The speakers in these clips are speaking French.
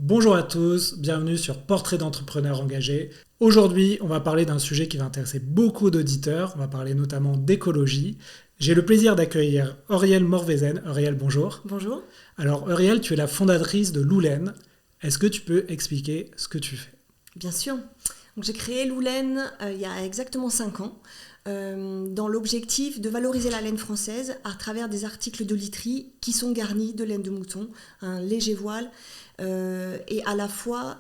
Bonjour à tous, bienvenue sur Portrait d'entrepreneur engagé. Aujourd'hui, on va parler d'un sujet qui va intéresser beaucoup d'auditeurs, on va parler notamment d'écologie. J'ai le plaisir d'accueillir Aurielle Morvezen. Aurielle, bonjour. Bonjour. Alors Aurielle, tu es la fondatrice de Loulen. Est-ce que tu peux expliquer ce que tu fais ? Bien sûr. Donc, j'ai créé Loulen il y a exactement 5 ans dans l'objectif de valoriser la laine française à travers des articles de literie qui sont garnis de laine de mouton, un léger voile et à la fois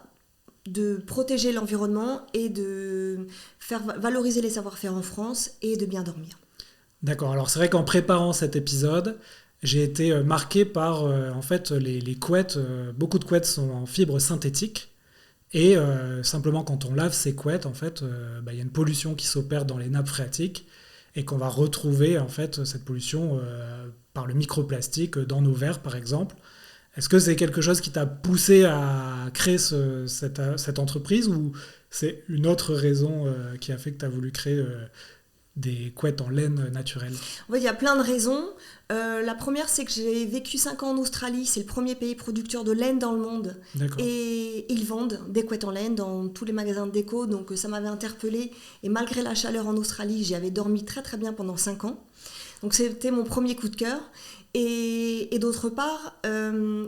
de protéger l'environnement et de faire valoriser les savoir-faire en France et de bien dormir. D'accord, alors c'est vrai qu'en préparant cet épisode, j'ai été marqué par en fait les couettes. Beaucoup de couettes sont en fibres synthétiques. Et simplement quand on lave ces couettes, en fait, y a une pollution qui s'opère dans les nappes phréatiques et qu'on va retrouver en fait cette pollution par le microplastique dans nos verres par exemple. Est-ce que c'est quelque chose qui t'a poussé à créer cette entreprise ou c'est une autre raison qui a fait que tu as voulu créer des couettes en laine naturelle ? En fait, il y a plein de raisons. La première, c'est que j'ai vécu 5 ans en Australie. C'est le premier pays producteur de laine dans le monde. D'accord. Et ils vendent des couettes en laine dans tous les magasins de déco. Donc ça m'avait interpellée. Et malgré la chaleur en Australie, j'y avais dormi très très bien pendant 5 ans. Donc c'était mon premier coup de cœur. Et d'autre part,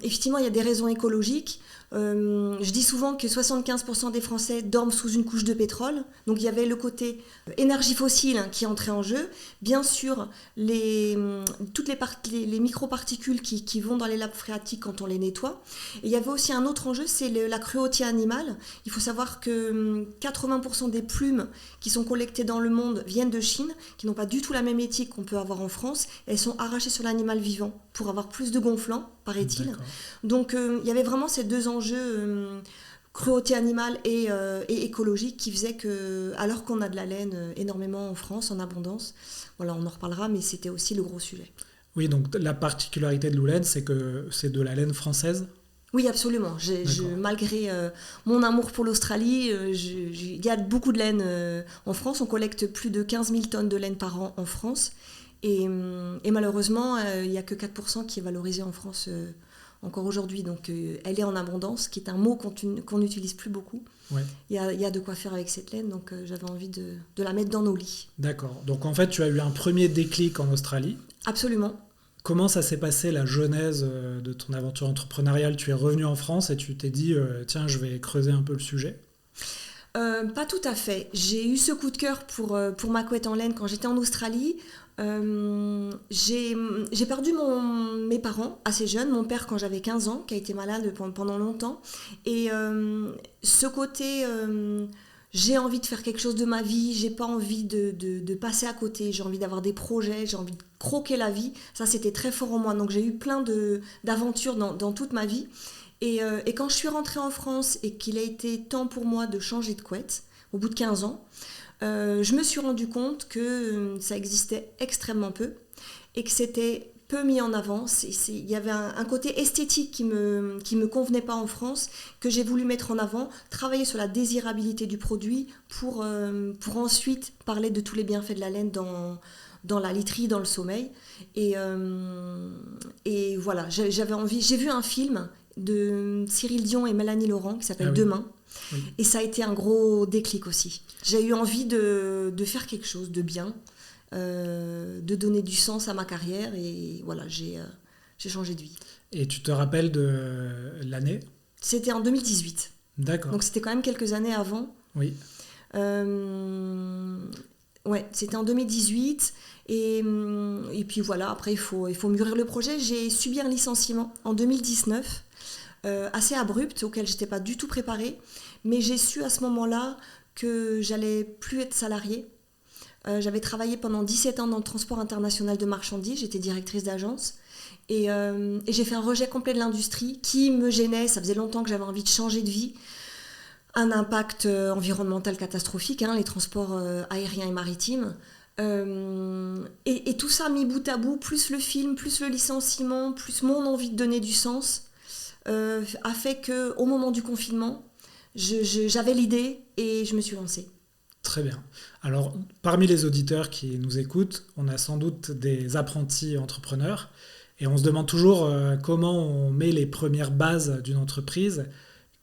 effectivement, il y a des raisons écologiques. Je dis souvent que 75% des Français dorment sous une couche de pétrole. Donc il y avait le côté énergie fossile qui entrait en jeu. Bien sûr, toutes les microparticules qui vont dans les nappes phréatiques quand on les nettoie. Et il y avait aussi un autre enjeu, c'est la cruauté animale. Il faut savoir que 80% des plumes qui sont collectées dans le monde viennent de Chine, qui n'ont pas du tout la même éthique qu'on peut avoir en France. Elles sont arrachées sur l'animal vivant pour avoir plus de gonflant, paraît-il. D'accord. Donc il y avait vraiment ces deux enjeux, cruauté animale et écologique, qui faisaient que, alors qu'on a de la laine énormément en France, en abondance, voilà, on en reparlera, mais c'était aussi le gros sujet. Oui, donc la particularité de Loulen, c'est que c'est de la laine française. Oui, absolument. Malgré mon amour pour l'Australie, il y a beaucoup de laine en France. On collecte plus de 15 000 tonnes de laine par an en France. Et malheureusement, il n'y a que 4% qui est valorisé en France encore aujourd'hui. Donc elle est en abondance, qui est un mot qu'on n'utilise plus beaucoup. Ouais. Il y a de quoi faire avec cette laine, donc j'avais envie de la mettre dans nos lits. D'accord. Donc en fait, tu as eu un premier déclic en Australie. Absolument. Comment ça s'est passé, la genèse de ton aventure entrepreneuriale ? Tu es revenu en France et tu t'es dit, tiens, je vais creuser un peu le sujet. Pas tout à fait. J'ai eu ce coup de cœur pour ma couette en laine quand j'étais en Australie. J'ai perdu mes parents assez jeunes, mon père quand j'avais 15 ans, qui a été malade pendant longtemps. Et ce côté, j'ai envie de faire quelque chose de ma vie, j'ai pas envie de passer à côté, j'ai envie d'avoir des projets, j'ai envie de croquer la vie. Ça, c'était très fort en moi. Donc j'ai eu plein d'aventures dans toute ma vie. Et quand je suis rentrée en France et qu'il a été temps pour moi de changer de couette, au bout de 15 ans, je me suis rendu compte que ça existait extrêmement peu et que c'était peu mis en avant. Il y avait un côté esthétique qui me convenait pas en France, que j'ai voulu mettre en avant, travailler sur la désirabilité du produit pour ensuite parler de tous les bienfaits de la laine dans la literie, dans le sommeil. Et voilà, j'avais envie. J'ai vu un film de Cyril Dion et Mélanie Laurent qui s'appelle Demain. Oui. Et ça a été un gros déclic aussi. J'ai eu envie de faire quelque chose de bien, de donner du sens à ma carrière et voilà, j'ai changé de vie. Et tu te rappelles de l'année ? C'était en 2018. D'accord. Donc c'était quand même quelques années avant. Oui. Ouais, c'était en 2018 et puis voilà, après il faut mûrir le projet. J'ai subi un licenciement en 2019. Assez abrupte, auquel je n'étais pas du tout préparée, mais j'ai su à ce moment-là que j'allais plus être salariée. J'avais travaillé pendant 17 ans dans le transport international de marchandises, j'étais directrice d'agence, et j'ai fait un rejet complet de l'industrie qui me gênait. Ça faisait longtemps que j'avais envie de changer de vie. Un impact environnemental catastrophique, les transports aériens et maritimes. Et tout ça mis bout à bout, plus le film, plus le licenciement, plus mon envie de donner du sens, a fait qu'au moment du confinement, j'avais l'idée et je me suis lancée. Très bien. Alors, parmi les auditeurs qui nous écoutent, on a sans doute des apprentis entrepreneurs et on se demande toujours comment on met les premières bases d'une entreprise.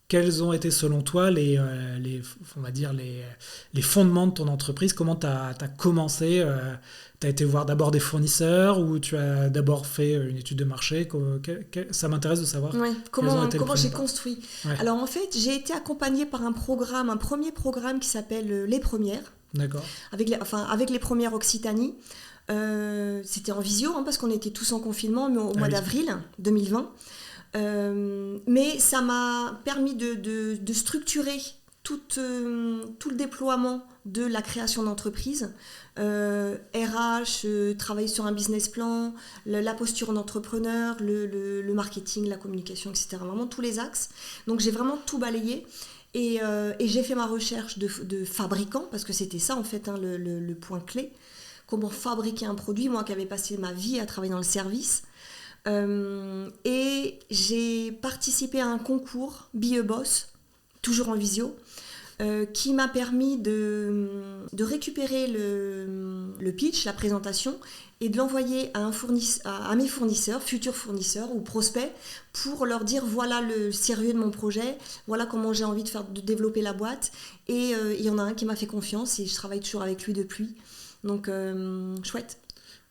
quels ont été selon toi on va dire les fondements de ton entreprise? Comment tu as commencé? Tu as été voir d'abord des fournisseurs ou tu as d'abord fait une étude de marché? Ça m'intéresse de savoir Ouais, quels ont comment été les j'ai premiers pas. construit. Ouais, Alors en fait, j'ai été accompagnée par un premier programme qui s'appelle Les Premières, d'accord. avec les Premières Occitanie. C'était en visio, hein, parce qu'on était tous en confinement, mais au Ah mois oui, d'avril 2020. Mais ça m'a permis de structurer tout le déploiement de la création d'entreprise. RH, travailler sur un business plan, la posture d'entrepreneur, le marketing, la communication, etc. Vraiment tous les axes. Donc j'ai vraiment tout balayé. Et j'ai fait ma recherche de fabricant, parce que c'était ça en fait, hein, le point clé. Comment fabriquer un produit, moi qui avais passé ma vie à travailler dans le service. Et j'ai participé à un concours Be a Boss, toujours en visio, qui m'a permis de récupérer le pitch, la présentation, et de l'envoyer à mes fournisseurs, futurs fournisseurs ou prospects, pour leur dire voilà le sérieux de mon projet, voilà comment j'ai envie de développer la boîte. Et il y en a un qui m'a fait confiance et je travaille toujours avec lui depuis. Donc chouette.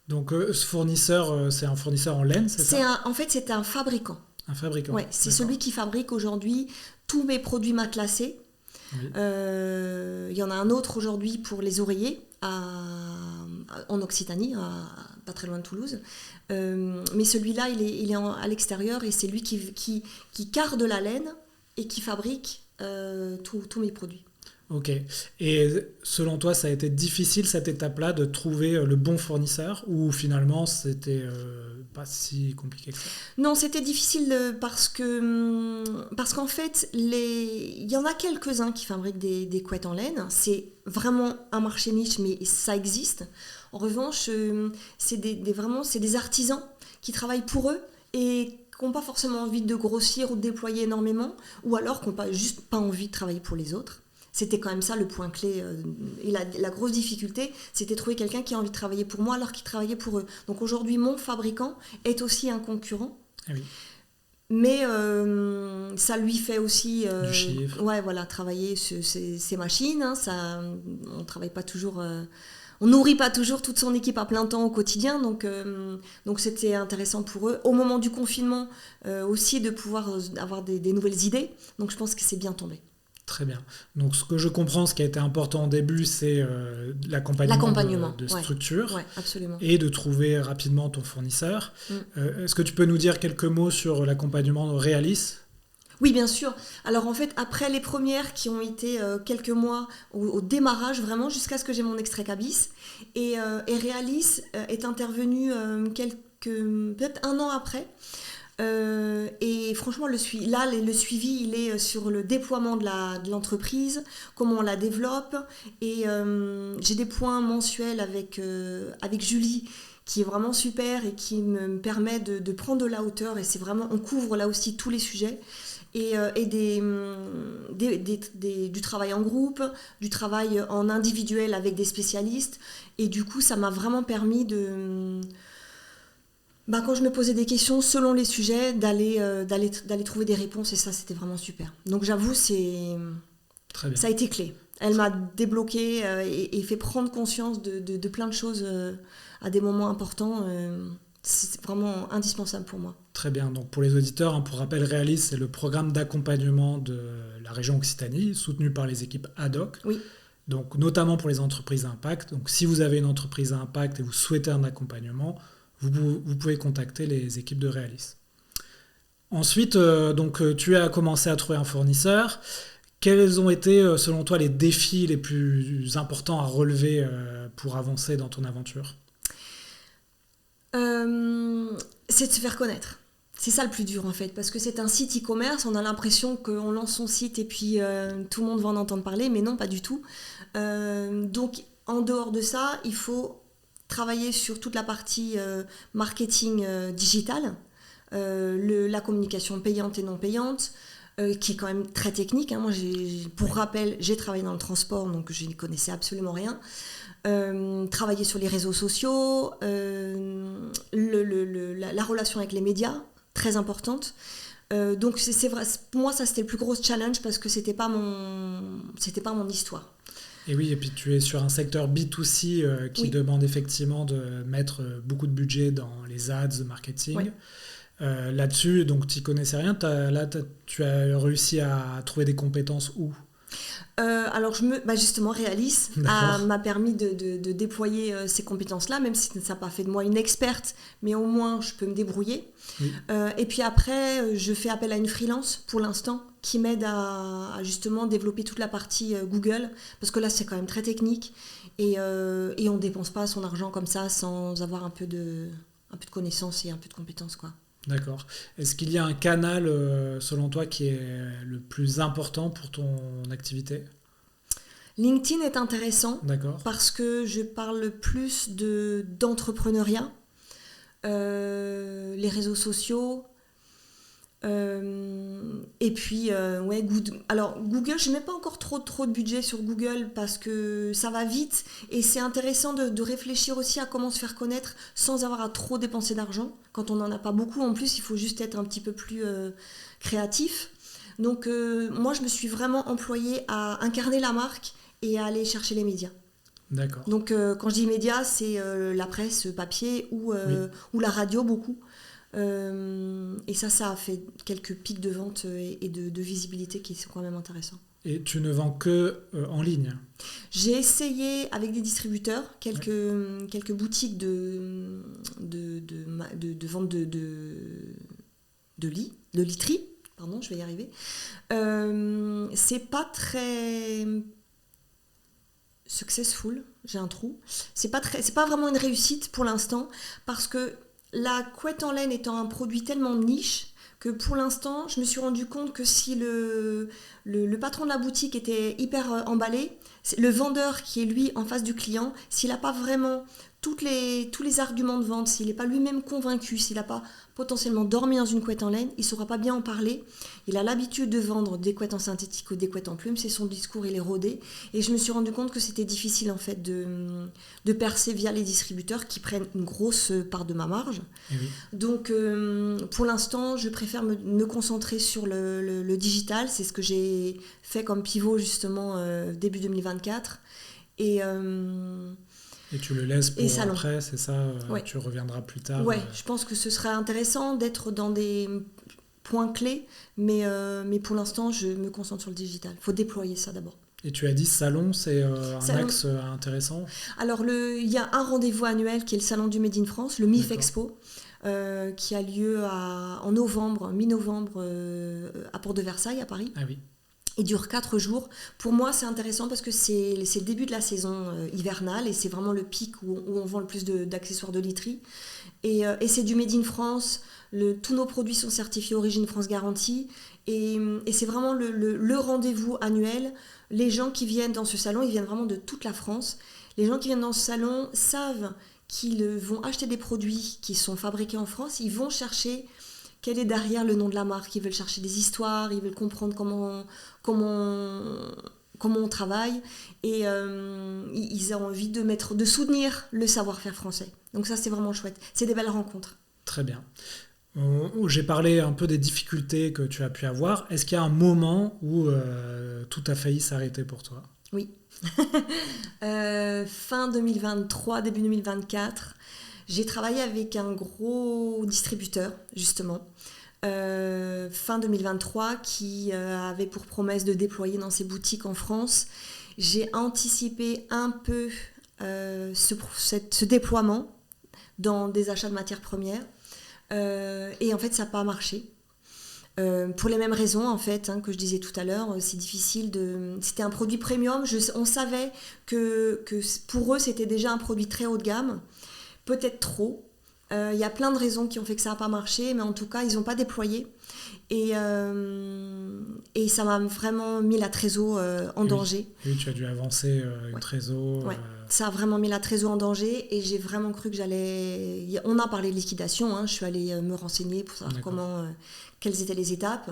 Donc ce fournisseur, c'est un fournisseur en laine, c'est ça? En fait, c'est un fabricant. Un fabricant. Ouais, c'est D'accord. celui qui fabrique aujourd'hui tous mes produits matelassés. Oui. Il y en a un autre aujourd'hui pour les oreillers en Occitanie, pas très loin de Toulouse. Mais celui-là, il est à l'extérieur et c'est lui qui carde la laine et qui fabrique tous mes produits. Ok. Et selon toi, ça a été difficile cette étape-là de trouver le bon fournisseur ou finalement c'était pas si compliqué que ça? Non, c'était difficile parce qu'en fait, il y en a quelques-uns qui fabriquent des couettes en laine. C'est vraiment un marché niche, mais ça existe. En revanche, c'est des artisans qui travaillent pour eux et qui n'ont pas forcément envie de grossir ou de déployer énormément, ou alors qui n'ont juste pas envie de travailler pour les autres. C'était quand même ça le point clé. Et la grosse difficulté, c'était de trouver quelqu'un qui a envie de travailler pour moi alors qu'il travaillait pour eux. Donc aujourd'hui, mon fabricant est aussi un concurrent. Ah oui. Mais ça lui fait aussi du chiffre. Ouais, voilà, travailler ses machines. Hein, on travaille pas toujours... on nourrit pas toujours toute son équipe à plein temps au quotidien. Donc c'était intéressant pour eux. Au moment du confinement, aussi de pouvoir avoir des nouvelles idées. Donc je pense que c'est bien tombé. Très bien. Donc, ce que je comprends, ce qui a été important au début, c'est l'accompagnement de structure, ouais, absolument. Et de trouver rapidement ton fournisseur. Est-ce que tu peux nous dire quelques mots sur l'accompagnement de Realis? Oui, bien sûr. Alors en fait, après les premières qui ont été quelques mois au démarrage, vraiment, jusqu'à ce que j'ai mon extrait Cabis, et Realis est intervenu peut-être un an après. Et franchement, le suivi, il est sur le déploiement de l'entreprise, comment on la développe. Et j'ai des points mensuels avec Julie, qui est vraiment super et qui me permet de prendre de la hauteur. Et c'est vraiment, on couvre là aussi tous les sujets. Et du travail en groupe, du travail en individuel avec des spécialistes. Et du coup, ça m'a vraiment permis quand je me posais des questions selon les sujets, d'aller trouver des réponses, et ça, c'était vraiment super. Donc j'avoue, ça a été clé. Elle m'a débloqué et fait prendre conscience de plein de choses à des moments importants. C'est vraiment indispensable pour moi. Très bien. Donc pour les auditeurs, pour rappel, Realis, c'est le programme d'accompagnement de la région Occitanie, soutenu par les équipes ad-hoc. Oui. Donc notamment pour les entreprises à impact. Donc si vous avez une entreprise à impact et vous souhaitez un accompagnement, vous pouvez contacter les équipes de Realis. Ensuite, tu as commencé à trouver un fournisseur. Quels ont été, selon toi, les défis les plus importants à relever pour avancer dans ton aventure ? C'est de se faire connaître. C'est ça le plus dur en fait, parce que c'est un site e-commerce, on a l'impression qu'on lance son site et puis tout le monde va en entendre parler, mais non, pas du tout. Donc en dehors de ça, il faut travailler sur toute la partie marketing digital, la communication payante et non payante, qui est quand même très technique. Hein. Moi, pour rappel, j'ai travaillé dans le transport, donc je n'y connaissais absolument rien. Travailler sur les réseaux sociaux, la relation avec les médias, très importante. Donc c'est vrai, pour moi ça c'était le plus gros challenge parce que c'était pas mon histoire. Et oui, et puis tu es sur un secteur B2C qui Oui. demande effectivement de mettre beaucoup de budget dans les ads, le marketing. Ouais. Là-dessus, donc tu connaissais rien. Tu as réussi à trouver des compétences où? Alors justement, Realis m'a permis de déployer ces compétences-là, même si ça n'a pas fait de moi une experte, mais au moins je peux me débrouiller. Oui. Et puis après, je fais appel à une freelance pour l'instant qui m'aide à justement développer toute la partie Google, parce que là c'est quand même très technique et on ne dépense pas son argent comme ça sans avoir un peu de connaissances et un peu de compétences, quoi. D'accord. Est-ce qu'il y a un canal, selon toi, qui est le plus important pour ton activité? LinkedIn est intéressant D'accord. parce que je parle plus d'entrepreneuriat, les réseaux sociaux, et puis ouais, alors Google, je mets pas encore trop de budget sur Google parce que ça va vite et c'est intéressant de réfléchir aussi à comment se faire connaître sans avoir à trop dépenser d'argent. Quand on n'en a pas beaucoup, en plus, il faut juste être un petit peu plus créatif. Donc moi, je me suis vraiment employée à incarner la marque et à aller chercher les médias. D'accord. Donc quand je dis médias, c'est la presse papier ou la radio beaucoup. Et ça a fait quelques pics de vente et de visibilité qui sont quand même intéressants. Et tu ne vends que en ligne? J'ai essayé avec des distributeurs, quelques boutiques de vente de literie. Pardon, je vais y arriver. C'est pas très successful, j'ai un trou. C'est pas vraiment une réussite pour l'instant parce que la couette en laine étant un produit tellement niche que pour l'instant, je me suis rendu compte que si le patron de la boutique était hyper emballé, le vendeur qui est lui en face du client, s'il n'a pas vraiment tous les arguments de vente, s'il n'est pas lui-même convaincu, s'il n'a pas potentiellement dormi dans une couette en laine, il ne saura pas bien en parler. Il a l'habitude de vendre des couettes en synthétique ou des couettes en plume, c'est son discours, il est rodé. Et je me suis rendu compte que c'était difficile en fait de percer via les distributeurs qui prennent une grosse part de ma marge. Eh oui. Donc pour l'instant, je préfère me concentrer sur le digital. C'est ce que j'ai fait comme pivot justement début 2024. Et tu le laisses pour salon. après, c'est ça? Ouais. Tu reviendras plus tard? Ouais, je pense que ce serait intéressant d'être dans des points clés, mais pour l'instant, je me concentre sur le digital. Il faut déployer ça d'abord. Et tu as dit salon, c'est un Salon. axe intéressant? Alors, il y a un rendez-vous annuel qui est le salon du Made in France, le MIF D'accord. Expo, qui a lieu en novembre, mi-novembre, à Porte de Versailles, à Paris. Ah oui. Il dure 4 jours. Pour moi, c'est intéressant parce que c'est le début de la saison hivernale et c'est vraiment le pic où on vend le plus d'accessoires de literie. Et c'est du Made in France. Tous nos produits sont certifiés Origine France Garantie. Et c'est vraiment le rendez-vous annuel. Les gens qui viennent dans ce salon, ils viennent vraiment de toute la France. Les gens qui viennent dans ce salon savent qu'ils vont acheter des produits qui sont fabriqués en France. Ils vont chercher quel est derrière le nom de la marque. Ils veulent chercher des histoires, ils veulent comprendre comment on travaille. Et ils ont envie de soutenir le savoir-faire français. Donc ça, c'est vraiment chouette. C'est des belles rencontres. Très bien. J'ai parlé un peu des difficultés que tu as pu avoir. Est-ce qu'il y a un moment où tout a failli s'arrêter pour toi? Oui. Fin 2023, début 2024, j'ai travaillé avec un gros distributeur, justement, fin 2023, qui avait pour promesse de déployer dans ses boutiques en France. J'ai anticipé un peu ce déploiement dans des achats de matières premières. Et en fait, ça n'a pas marché. Pour les mêmes raisons en fait que je disais tout à l'heure, c'est difficile c'était un produit premium, on savait que pour eux c'était déjà un produit très haut de gamme, peut-être trop. Il y a plein de raisons qui ont fait que ça n'a pas marché, mais en tout cas ils n'ont pas déployé et ça m'a vraiment mis la trésor en danger. Oui, tu as dû avancer une trésor. Ouais. Ça a vraiment mis la trésor en danger et j'ai vraiment cru que j'allais... On a parlé de liquidation, je suis allée me renseigner pour savoir quelles étaient les étapes.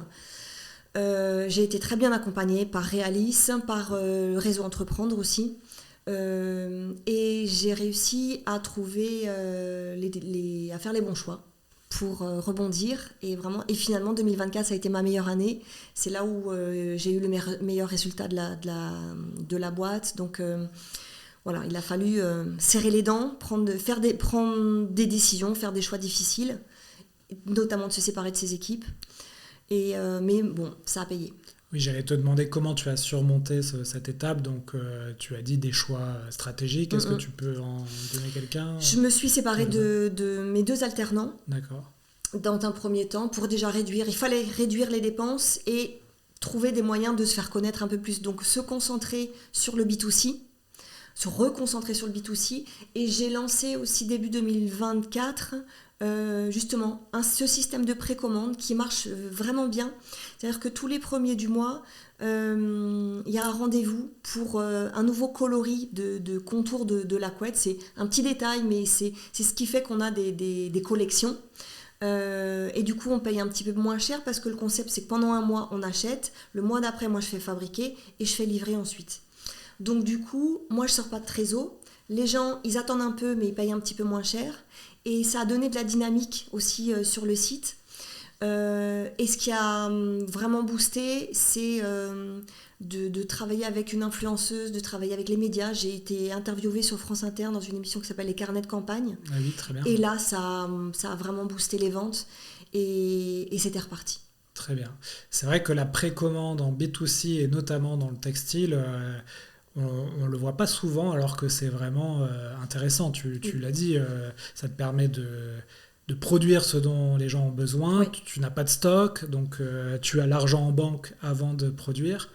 J'ai été très bien accompagnée par Realis, par le réseau Entreprendre aussi. Et j'ai réussi à trouver à faire les bons choix pour rebondir. Et finalement, 2024, ça a été ma meilleure année. C'est là où j'ai eu le meilleur résultat de la boîte. Donc voilà, il a fallu serrer les dents, prendre des décisions, faire des choix difficiles, notamment de se séparer de ses équipes. Mais bon, ça a payé. Oui, j'allais te demander comment tu as surmonté cette étape. Donc, tu as dit des choix stratégiques. Est-ce que tu peux en donner quelqu'un ? Je me suis séparée de mes 2 alternants. D'accord. Dans un premier temps, pour déjà réduire. Il fallait réduire les dépenses et trouver des moyens de se faire connaître un peu plus. Donc, se concentrer sur le B2C, se reconcentrer sur le B2C. Et j'ai lancé aussi début 2024... justement, ce système de précommande qui marche vraiment bien. C'est-à-dire que tous les premiers du mois, il y a un rendez-vous pour un nouveau coloris de contour de la couette. C'est un petit détail, mais c'est ce qui fait qu'on a des collections. Et du coup, on paye un petit peu moins cher parce que le concept, c'est que pendant un mois, on achète. Le mois d'après, moi, je fais fabriquer et je fais livrer ensuite. Donc du coup, moi, je ne sors pas de trésor. Les gens, ils attendent un peu, mais ils payent un petit peu moins cher. Et ça a donné de la dynamique aussi sur le site. Et ce qui a vraiment boosté, c'est de travailler avec une influenceuse, de travailler avec les médias. J'ai été interviewée sur France Inter dans une émission qui s'appelle Les Carnets de campagne. Ah oui, très bien. Et là, ça a vraiment boosté les ventes et c'était reparti. Très bien. C'est vrai que la précommande en B2C et notamment dans le textile... on ne le voit pas souvent alors que c'est vraiment intéressant. Tu l'as dit, ça te permet de produire ce dont les gens ont besoin. Oui. Tu n'as pas de stock, donc tu as l'argent en banque avant de produire.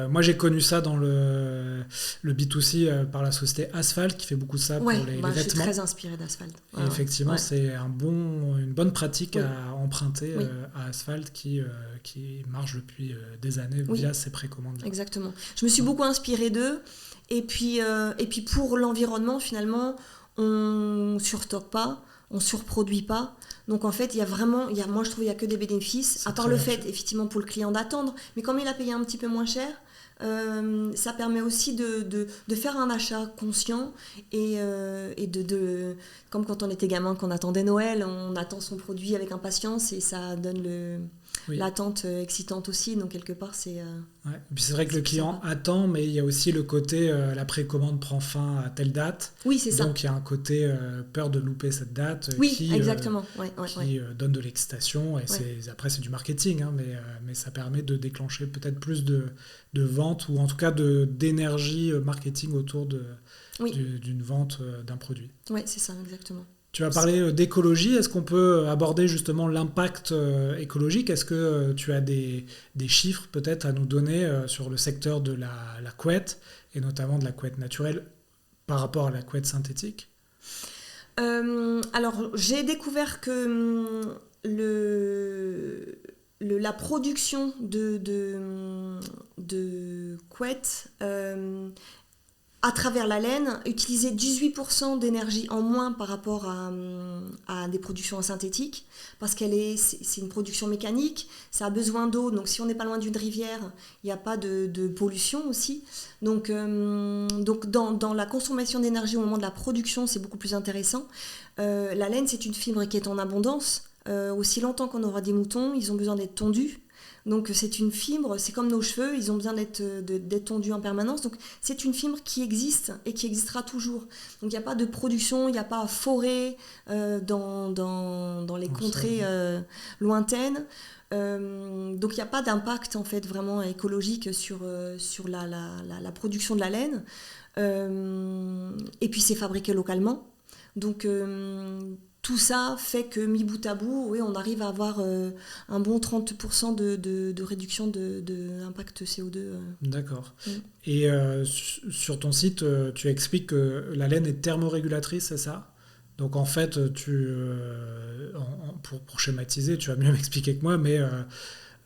Moi, j'ai connu ça dans le B2C par la société Asphalt qui fait beaucoup de ça pour les vêtements. Je suis très inspirée d'Asphalt. Et effectivement, c'est une bonne pratique à emprunter à Asphalt qui marche depuis des années via ces précommandes. Exactement. Je me suis beaucoup inspirée d'eux. Et puis pour l'environnement, finalement, on ne surstocke pas, on ne surproduit pas. Donc en fait, moi je trouve qu'il n'y a que des bénéfices, à part le fait, effectivement, pour le client d'attendre. Mais comme il a payé un petit peu moins cher, ça permet aussi de faire un achat conscient et comme quand on était gamin, qu'on attendait Noël, on attend son produit avec impatience et ça donne l'attente excitante aussi. Donc quelque part, c'est... Et puis c'est vrai que le client attend, mais il y a aussi le côté la précommande prend fin à telle date. Oui, c'est ça. Donc il y a un côté peur de louper cette date exactement. qui donne de l'excitation. Et après, c'est du marketing, hein, mais ça permet de déclencher peut-être plus de ventes ou en tout cas d'énergie marketing autour d'une vente d'un produit. Oui, c'est ça, exactement. Tu as parlé d'écologie. Est-ce qu'on peut aborder justement l'impact écologique ? Est-ce que tu as des chiffres peut-être à nous donner sur le secteur de la couette et notamment de la couette naturelle par rapport à la couette synthétique ? Alors, j'ai découvert que la production de couettes à travers la laine, utilisait 18% d'énergie en moins par rapport à des productions synthétiques, parce c'est une production mécanique, ça a besoin d'eau, donc si on n'est pas loin d'une rivière, il n'y a pas de pollution aussi. Donc dans la consommation d'énergie au moment de la production, c'est beaucoup plus intéressant. La laine, c'est une fibre qui est en abondance. Aussi longtemps qu'on aura des moutons, ils ont besoin d'être tondus. Donc c'est une fibre, c'est comme nos cheveux, ils ont besoin d'être tondus en permanence. Donc c'est une fibre qui existe et qui existera toujours. Donc il n'y a pas de production, il n'y a pas forêt dans les contrées lointaines. Donc il n'y a pas d'impact en fait vraiment écologique sur la production de la laine. Et puis c'est fabriqué localement. Donc tout ça fait que, mis bout à bout, on arrive à avoir un bon 30% de réduction de l'impact CO2. D'accord. Et sur ton site, tu expliques que la laine est thermorégulatrice, c'est ça ? Donc en fait, pour schématiser, tu vas mieux m'expliquer que moi, mais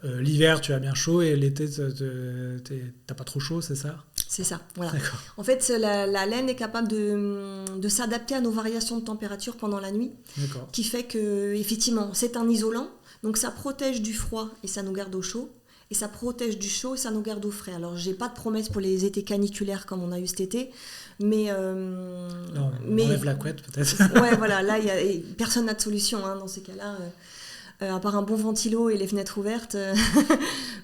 l'hiver, tu as bien chaud et l'été, t'as pas trop chaud, c'est ça ? C'est ça, voilà. D'accord. En fait, la laine est capable de s'adapter à nos variations de température pendant la nuit. D'accord. Qui fait que, effectivement, c'est un isolant, donc ça protège du froid et ça nous garde au chaud. et ça protège du chaud et ça nous garde au frais. Alors j'ai pas de promesse pour les étés caniculaires comme on a eu cet été, mais Non, on enlève la couette peut-être. Ouais, voilà, là personne n'a de solution hein, dans ces cas-là. À part un bon ventilo et les fenêtres ouvertes.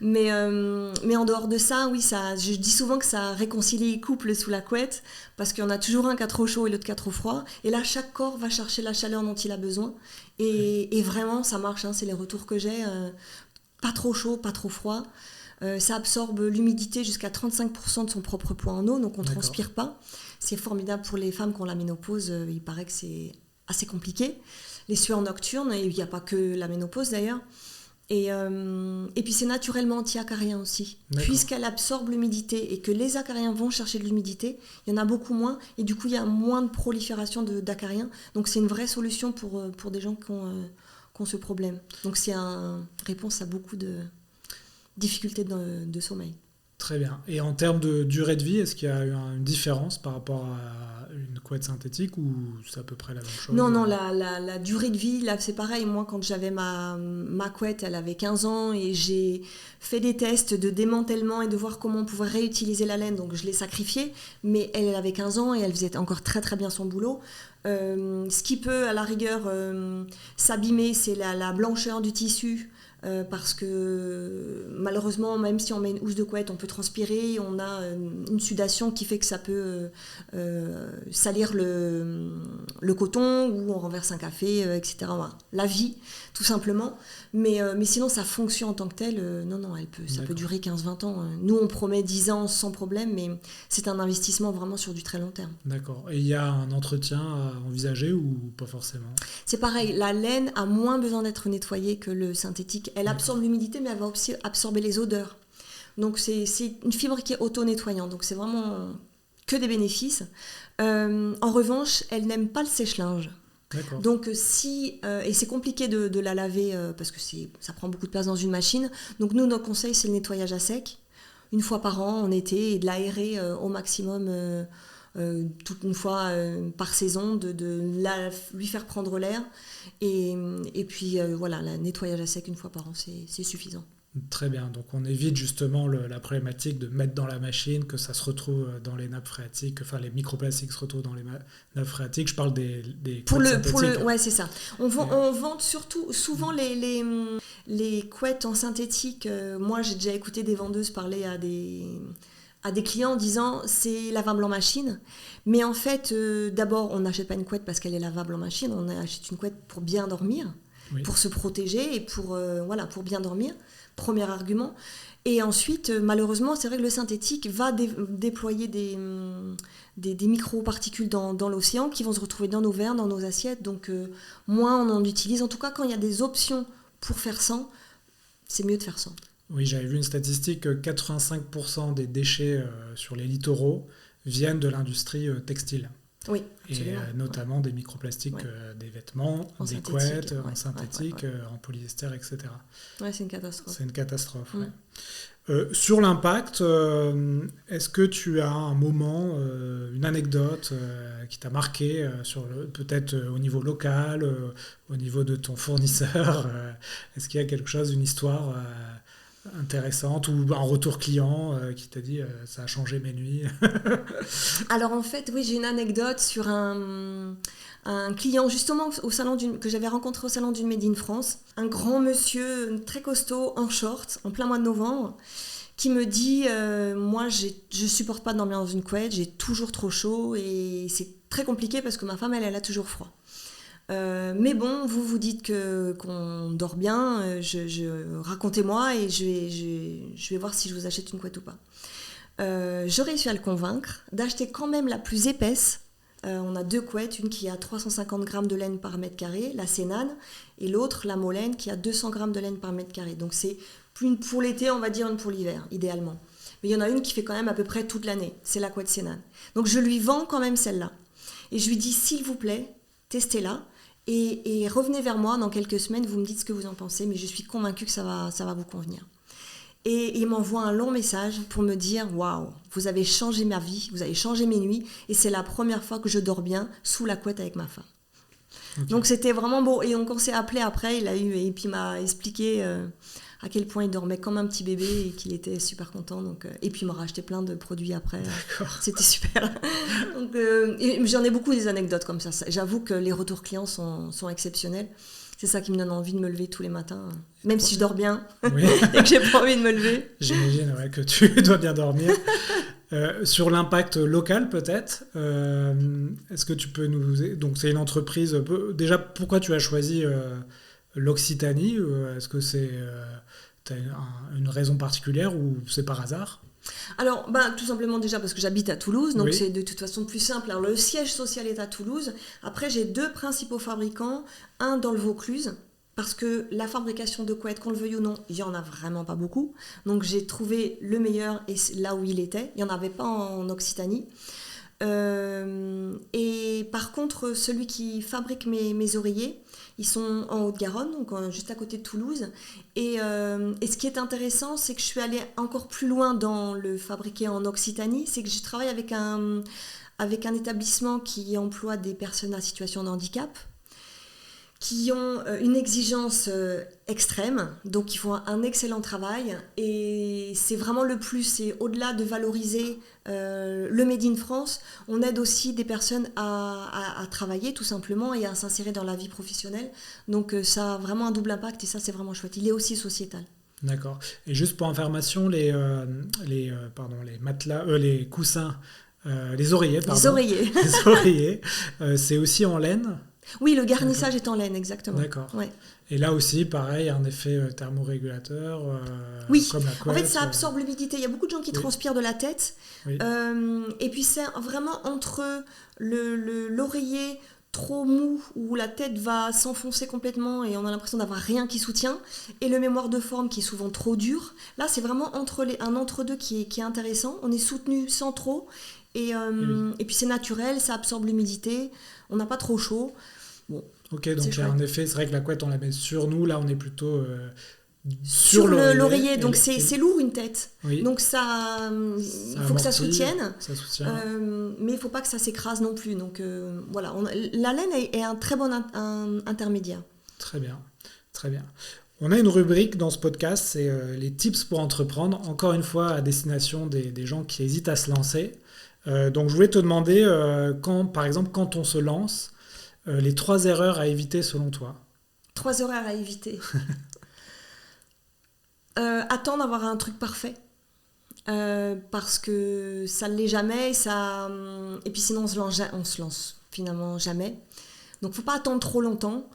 mais en dehors de ça, oui, je dis souvent que ça réconcilie les couples sous la couette, parce qu'il y en a toujours un qui a trop chaud et l'autre qui a trop froid. Et là, chaque corps va chercher la chaleur dont il a besoin. Et vraiment, ça marche, hein, c'est les retours que j'ai. Pas trop chaud, pas trop froid. Ça absorbe l'humidité jusqu'à 35% de son propre poids en eau, donc on ne transpire pas. C'est formidable pour les femmes qui ont la ménopause. Il paraît que c'est assez compliqué. Les sueurs nocturnes, et il n'y a pas que la ménopause d'ailleurs. Et puis c'est naturellement anti-acarien aussi. Puisqu'elle absorbe l'humidité et que les acariens vont chercher de l'humidité, il y en a beaucoup moins et du coup il y a moins de prolifération d'acariens. Donc c'est une vraie solution pour des gens qui ont ce problème. Donc c'est une réponse à beaucoup de difficultés de sommeil. Très bien. Et en termes de durée de vie, est-ce qu'il y a une différence par rapport à une couette synthétique ou c'est à peu près la même chose? Non, la durée de vie, là, c'est pareil. Moi, quand j'avais ma couette, elle avait 15 ans et j'ai fait des tests de démantèlement et de voir comment on pouvait réutiliser la laine. Donc, je l'ai sacrifiée, mais elle avait 15 ans et elle faisait encore très, très bien son boulot. Ce qui peut, à la rigueur, s'abîmer, c'est la blancheur du tissu. Parce que malheureusement, même si on met une housse de couette, on peut transpirer, on a une sudation qui fait que ça peut salir le coton ou on renverse un café, etc. Voilà. La vie, tout simplement. Mais sinon, sa fonction en tant que telle, ça peut durer 15-20 ans. Nous, on promet 10 ans sans problème, mais c'est un investissement vraiment sur du très long terme. D'accord. Et il y a un entretien à envisager ou pas forcément? C'est pareil, la laine a moins besoin d'être nettoyée que le synthétique. Elle absorbe l'humidité, mais elle va aussi absorber les odeurs. Donc c'est une fibre qui est auto-nettoyante. Donc c'est vraiment que des bénéfices. En revanche, elle n'aime pas le sèche-linge. D'accord. Donc et c'est compliqué de la laver parce que ça prend beaucoup de place dans une machine. Donc nous, notre conseil, c'est le nettoyage à sec, une fois par an en été, et de l'aérer au maximum toute une fois par saison, lui faire prendre l'air. Et puis voilà, le nettoyage à sec une fois par an, c'est suffisant. Très bien, donc on évite justement la problématique de mettre dans la machine, que ça se retrouve dans les nappes phréatiques, enfin les microplastiques se retrouvent dans les nappes phréatiques. Je parle des couettes synthétiques. Ouais, c'est ça. On vend surtout, souvent les couettes en synthétique. Moi, j'ai déjà écouté des vendeuses parler à des clients en disant c'est lavable en machine. Mais en fait, d'abord, on n'achète pas une couette parce qu'elle est lavable en machine, on achète une couette pour bien dormir, pour se protéger et pour bien dormir. Premier argument. Et ensuite, malheureusement, c'est vrai que le synthétique va déployer des micro-particules dans l'océan qui vont se retrouver dans nos verres, dans nos assiettes. Donc, moins on en utilise. En tout cas, quand il y a des options pour faire sans, c'est mieux de faire sans. Oui, j'avais vu une statistique que 85% des déchets sur les littoraux viennent de l'industrie textile. Oui, et notamment des microplastiques, des vêtements, des couettes, en synthétique, en polyester, etc. Ouais, c'est une catastrophe. C'est une catastrophe, sur l'impact, est-ce que tu as un moment, une anecdote qui t'a marqué, peut-être au niveau local, au niveau de ton fournisseur, est-ce qu'il y a quelque chose, une histoire intéressante ou un retour client qui t'a dit ça a changé mes nuits? Alors en fait, oui, j'ai une anecdote sur un client justement que j'avais rencontré au salon du Made in France, un grand monsieur très costaud en short en plein mois de novembre qui me dit moi je supporte pas de dormir dans une couette, j'ai toujours trop chaud et c'est très compliqué parce que ma femme elle a toujours froid. Mais bon, vous dites qu'on dort bien, racontez-moi et je vais voir si je vous achète une couette ou pas. Je réussis à le convaincre d'acheter quand même la plus épaisse. On a 2 couettes, une qui a 350 grammes de laine par mètre carré, la Sénane, et l'autre, la Molène, qui a 200 grammes de laine par mètre carré. Donc c'est une pour l'été, on va dire une pour l'hiver, idéalement. Mais il y en a une qui fait quand même à peu près toute l'année, c'est la couette Sénane. Donc je lui vends quand même celle-là. Et je lui dis, s'il vous plaît, testez-la. Et revenez vers moi dans quelques semaines, vous me dites ce que vous en pensez, mais je suis convaincue que ça va vous convenir. Et il m'envoie un long message pour me dire « Waouh, vous avez changé ma vie, vous avez changé mes nuits, et c'est la première fois que je dors bien sous la couette avec ma femme. Okay. » Donc c'était vraiment beau. Et donc on s'est appelé après, et puis il m'a expliqué à quel point il dormait comme un petit bébé et qu'il était super content. Donc, et puis il m'a racheté plein de produits après. C'était super. Donc, et j'en ai beaucoup des anecdotes comme ça. J'avoue que les retours clients sont exceptionnels. C'est ça qui me donne envie de me lever tous les matins, même si je dors bien Oui. et que j'ai pas envie de me lever. J'imagine que tu dois bien dormir. Sur l'impact local peut-être, est-ce que tu peux nous... Donc c'est une entreprise... Déjà, pourquoi tu as choisi l'Occitanie? Est-ce que t'as une raison particulière ou c'est par hasard? Alors, tout simplement déjà parce que j'habite à Toulouse, donc Oui. c'est de toute façon plus simple. Alors, le siège social est à Toulouse. Après, j'ai 2 principaux fabricants, un dans le Vaucluse, parce que la fabrication de couettes, qu'on le veuille ou non, il n'y en a vraiment pas beaucoup. Donc, j'ai trouvé le meilleur et là où il était. Il n'y en avait pas en Occitanie. Et par contre, celui qui fabrique mes oreillers, ils sont en Haute-Garonne, donc juste à côté de Toulouse. Et ce qui est intéressant, c'est que je suis allée encore plus loin dans le fabriquer en Occitanie. C'est que je travaille avec un établissement qui emploie des personnes à situation de handicap, qui ont une exigence extrême, donc ils font un excellent travail. Et c'est vraiment le plus, c'est au-delà de valoriser le Made in France, on aide aussi des personnes à travailler tout simplement et à s'insérer dans la vie professionnelle. Donc ça a vraiment un double impact et ça c'est vraiment chouette. Il est aussi sociétal. D'accord. Et juste pour information, les matelas, les coussins, les oreillers, pardon. Les oreillers. Les oreillers, c'est aussi en laine? Oui, le garnissage est en laine, exactement. D'accord. Ouais. Et là aussi, pareil, un effet thermorégulateur, oui, comme la couette. En fait, ça absorbe l'humidité. Il y a beaucoup de gens qui transpirent de la tête. Oui. Et puis, c'est vraiment entre l'oreiller trop mou, où la tête va s'enfoncer complètement et on a l'impression d'avoir rien qui soutient, et le mémoire de forme qui est souvent trop dur. Là, c'est vraiment un entre-deux qui est intéressant. On est soutenu sans trop. Et puis, c'est naturel, ça absorbe l'humidité. On n'a pas trop chaud. Bon, ok, donc il y a un effet, c'est vrai que la couette on la met sur nous, là on est plutôt sur l'oreiller, donc c'est lourd une tête. Oui. Donc il faut que ça soutienne, mais il ne faut pas que ça s'écrase non plus. Donc voilà, la laine est un très bon intermédiaire. Très bien, très bien. On a une rubrique dans ce podcast, c'est les tips pour entreprendre, encore une fois à destination des gens qui hésitent à se lancer. Donc je voulais te demander, par exemple, quand on se lance, les 3 erreurs à éviter selon toi. 3 erreurs à éviter. Attendre d'avoir un truc parfait. Parce que ça ne l'est jamais. Et puis sinon, on se lance finalement jamais. Donc, il ne faut pas attendre trop longtemps.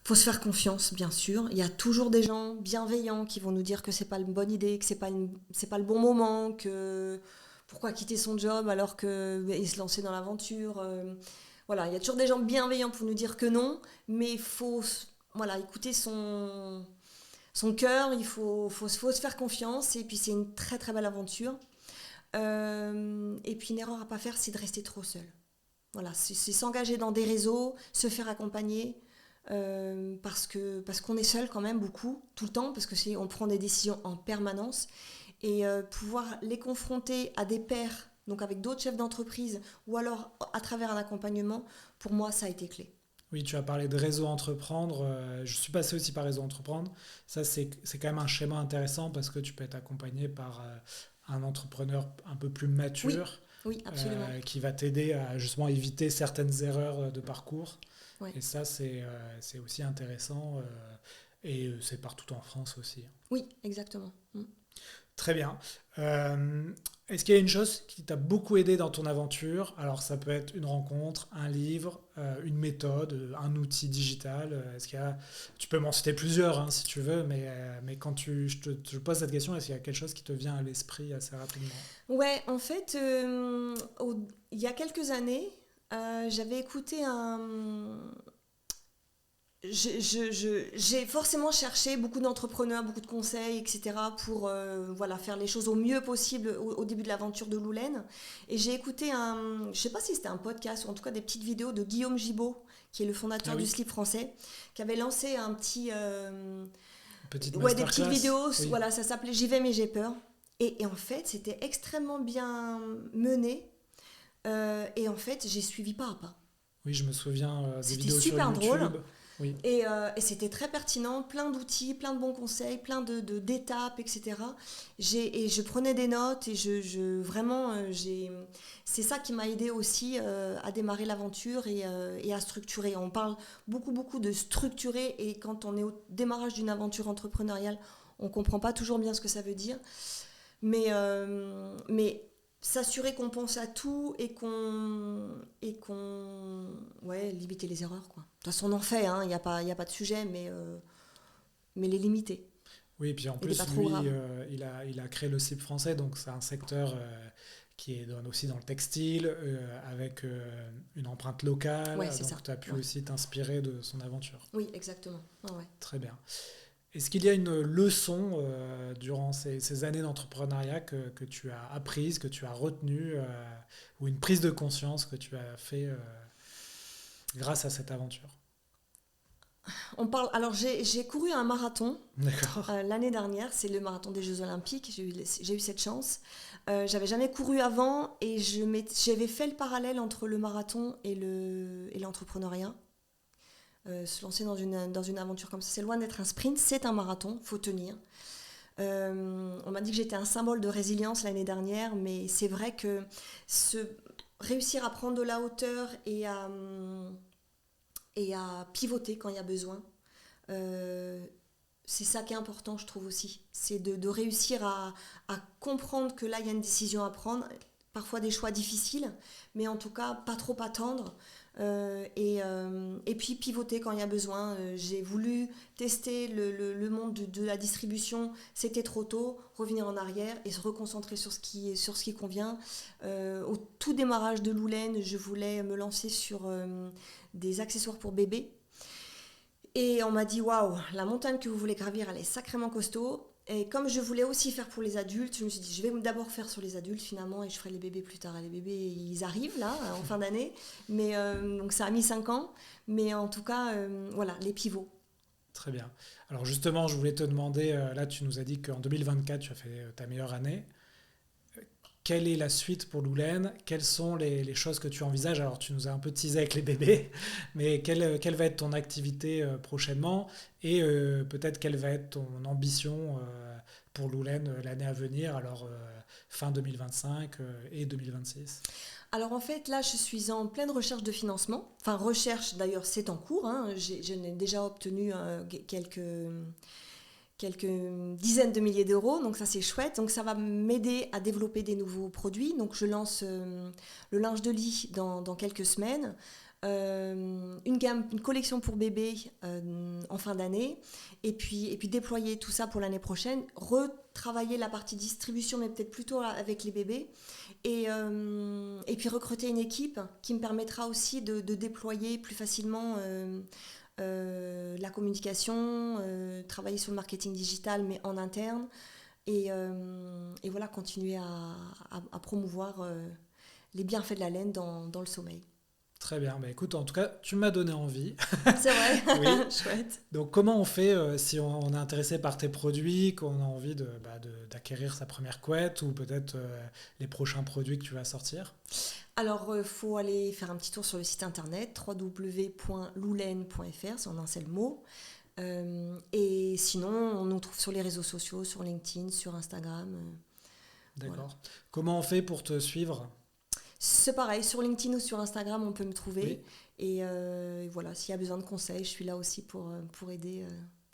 Il faut se faire confiance, bien sûr. Il y a toujours des gens bienveillants qui vont nous dire que ce n'est pas une bonne idée, que ce n'est pas le bon moment, que pourquoi quitter son job alors qu'il se lancer dans l'aventure. Voilà, il y a toujours des gens bienveillants pour nous dire que non, mais il faut écouter son cœur, il faut se faire confiance, et puis c'est une très très belle aventure. Et puis une erreur à ne pas faire, c'est de rester trop seul. Voilà, c'est s'engager dans des réseaux, se faire accompagner, parce qu'on est seul quand même beaucoup, tout le temps, parce qu'on prend des décisions en permanence, et pouvoir les confronter à des pairs, donc avec d'autres chefs d'entreprise, ou alors à travers un accompagnement, pour moi, ça a été clé. Oui, tu as parlé de réseau entreprendre. Je suis passé aussi par réseau entreprendre. Ça, c'est quand même un schéma intéressant parce que tu peux être accompagné par un entrepreneur un peu plus mature, oui, absolument. Qui va t'aider à justement éviter certaines erreurs de parcours. Oui. Et ça, c'est aussi intéressant. Et c'est partout en France aussi. Oui, exactement. Très bien. Est-ce qu'il y a une chose qui t'a beaucoup aidé dans ton aventure? Alors, ça peut être une rencontre, un livre, une méthode, un outil digital. Tu peux m'en citer plusieurs si tu veux, mais quand je te pose cette question, est-ce qu'il y a quelque chose qui te vient à l'esprit assez rapidement? Ouais, en fait, il y a quelques années, j'avais écouté j'ai forcément cherché beaucoup d'entrepreneurs, beaucoup de conseils, etc. pour faire les choses au mieux possible au début de l'aventure de Loulaine. Et j'ai écouté je ne sais pas si c'était un podcast ou en tout cas des petites vidéos de Guillaume Gibaud, qui est le fondateur du slip français, qui avait lancé un petit... des petites vidéos, oui. Voilà, ça s'appelait « J'y vais mais j'ai peur ». Et en fait, c'était extrêmement bien mené. Et en fait, j'ai suivi pas à pas. Oui, je me souviens des c'était vidéos super sur YouTube. drôle. Oui. Et c'était très pertinent, plein d'outils, plein de bons conseils, plein d'étapes, etc. Et je prenais des notes et c'est ça qui m'a aidé aussi à démarrer l'aventure et à structurer. On parle beaucoup de structurer et quand on est au démarrage d'une aventure entrepreneuriale, on ne comprend pas toujours bien ce que ça veut dire. Mais s'assurer qu'on pense à tout et qu'on limiter les erreurs, quoi. De toute façon on en fait, il n'y a pas de sujet, mais les limiter. Oui, et puis en plus lui il a créé le CIP français, donc c'est un secteur qui est aussi dans le textile, avec une empreinte locale, donc tu as pu aussi t'inspirer de son aventure. Oui, exactement. Ouais. Très bien. Est-ce qu'il y a une leçon durant ces années d'entrepreneuriat que tu as apprise, que tu as retenue, ou une prise de conscience que tu as fait grâce à cette aventure? Alors j'ai couru un marathon. D'accord. L'année dernière, c'est le marathon des Jeux Olympiques, j'ai eu cette chance. J'avais jamais couru avant et j'avais fait le parallèle entre le marathon et l'entrepreneuriat. Se lancer dans une aventure comme ça, c'est loin d'être un sprint, c'est un marathon, faut tenir. On m'a dit que j'étais un symbole de résilience l'année dernière, mais c'est vrai que réussir à prendre de la hauteur et à pivoter quand il y a besoin, c'est ça qui est important, je trouve aussi. C'est de réussir à comprendre que là, il y a une décision à prendre, parfois des choix difficiles, mais en tout cas, pas trop attendre. Et puis pivoter quand il y a besoin. J'ai voulu tester le monde de la distribution, c'était trop tôt, revenir en arrière et se reconcentrer sur ce qui convient. Au tout démarrage de Loulaine, je voulais me lancer sur des accessoires pour bébés. Et on m'a dit, waouh, la montagne que vous voulez gravir, elle est sacrément costaud. Et comme je voulais aussi faire pour les adultes, je me suis dit, je vais d'abord faire sur les adultes finalement et je ferai les bébés plus tard. Et les bébés, ils arrivent là, en fin d'année. Mais donc ça a mis 5 ans. Mais en tout cas, voilà, les pivots. Très bien. Alors justement, je voulais te demander, là tu nous as dit qu'en 2024, tu as fait ta meilleure année. Quelle est la suite pour Loulaine? Quelles sont les choses que tu envisages? Alors, tu nous as un peu teasé avec les bébés, mais quelle va être ton activité prochainement? Et peut-être quelle va être ton ambition pour Loulaine l'année à venir, alors fin 2025 et 2026? Alors en fait, là, je suis en pleine recherche de financement. Enfin, recherche, d'ailleurs, c'est en cours. Je n'ai déjà obtenu quelques dizaines de milliers d'euros, donc ça c'est chouette. Donc ça va m'aider à développer des nouveaux produits. Donc je lance le linge de lit dans quelques semaines, une collection pour bébés en fin d'année, et puis déployer tout ça pour l'année prochaine, retravailler la partie distribution, mais peut-être plutôt avec les bébés, et puis recruter une équipe qui me permettra aussi de déployer plus facilement la communication, travailler sur le marketing digital mais en interne et voilà, continuer à promouvoir les bienfaits de la laine dans le sommeil. Très bien, bah écoute, en tout cas, tu m'as donné envie. C'est vrai. Oui. Chouette. Donc comment on fait si on est intéressé par tes produits, qu'on a envie d'acquérir sa première couette ou peut-être les prochains produits que tu vas sortir? Alors, faut aller faire un petit tour sur le site internet www.loulaine.fr, c'est en un seul mot. Et sinon, on nous trouve sur les réseaux sociaux, sur LinkedIn, sur Instagram. D'accord. Voilà. Comment on fait pour te suivre? C'est pareil, sur LinkedIn ou sur Instagram, on peut me trouver. Oui. Et voilà, s'il y a besoin de conseils, je suis là aussi pour aider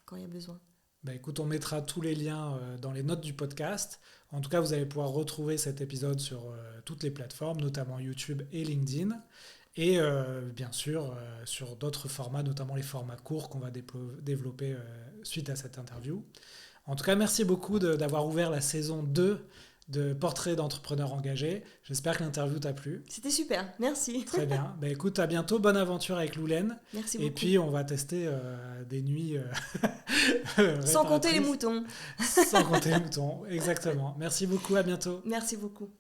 quand il y a besoin. Bah écoute, on mettra tous les liens dans les notes du podcast. En tout cas, vous allez pouvoir retrouver cet épisode sur toutes les plateformes, notamment YouTube et LinkedIn. Et bien sûr, sur d'autres formats, notamment les formats courts qu'on va développer suite à cette interview. En tout cas, merci beaucoup d'avoir ouvert la saison 2 de Portrait d'entrepreneurs engagés. J'espère que l'interview t'a plu. C'était super, merci. Très bien. Bah, écoute, à bientôt. Bonne aventure avec Loulaine. Merci beaucoup. Et puis, on va tester des nuits sans compter les moutons. Sans compter les moutons, exactement. Merci beaucoup, à bientôt. Merci beaucoup.